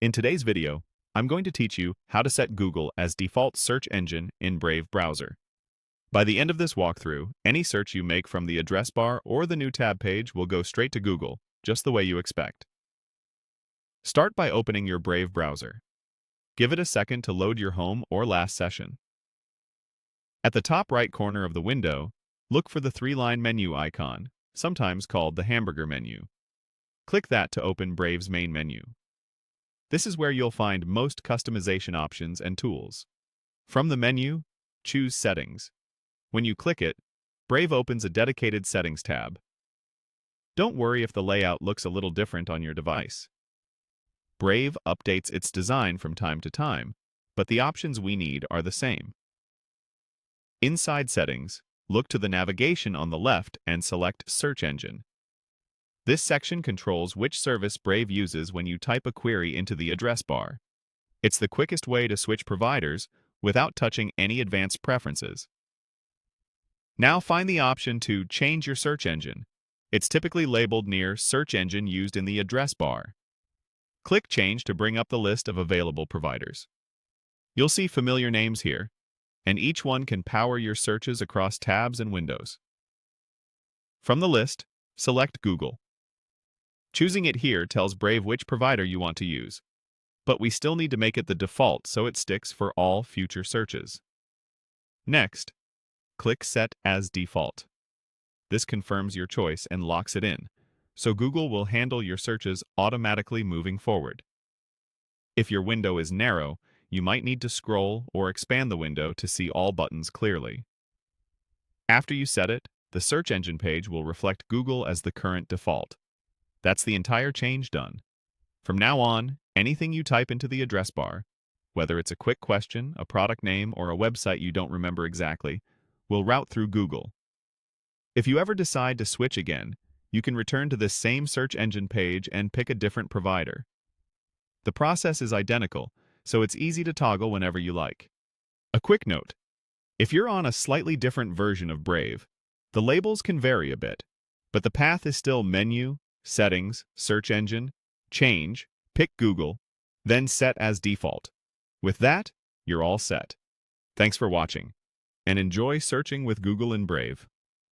In today's video, I'm going to teach you how to set Google as default search engine in Brave browser. By the end of this walkthrough, any search you make from the address bar or the new tab page will go straight to Google, just the way you expect. Start by opening your Brave browser. Give it a second to load your home or last session. At the top right corner of the window, look for the three-line menu icon, sometimes called the hamburger menu. Click that to open Brave's main menu. This is where you'll find most customization options and tools. From the menu, choose Settings. When you click it, Brave opens a dedicated Settings tab. Don't worry if the layout looks a little different on your device. Brave updates its design from time to time, but the options we need are the same. Inside Settings, look to the navigation on the left and select Search Engine. This section controls which service Brave uses when you type a query into the address bar. It's the quickest way to switch providers without touching any advanced preferences. Now find the option to change your search engine. It's typically labeled near Search Engine used in the address bar. Click Change to bring up the list of available providers. You'll see familiar names here, and each one can power your searches across tabs and windows. From the list, select Google. Choosing it here tells Brave which provider you want to use, but we still need to make it the default so it sticks for all future searches. Next, click Set as Default. This confirms your choice and locks it in, so Google will handle your searches automatically moving forward. If your window is narrow, you might need to scroll or expand the window to see all buttons clearly. After you set it, the search engine page will reflect Google as the current default. That's the entire change done. From now on, anything you type into the address bar, whether it's a quick question, a product name, or a website you don't remember exactly, will route through Google. If you ever decide to switch again, you can return to this same search engine page and pick a different provider. The process is identical, so it's easy to toggle whenever you like. A quick note: if you're on a slightly different version of Brave, the labels can vary a bit, but the path is still Menu, Settings, Search Engine, Change, pick Google, then Set as Default. With that, you're all set. Thanks for watching, and enjoy searching with Google in Brave.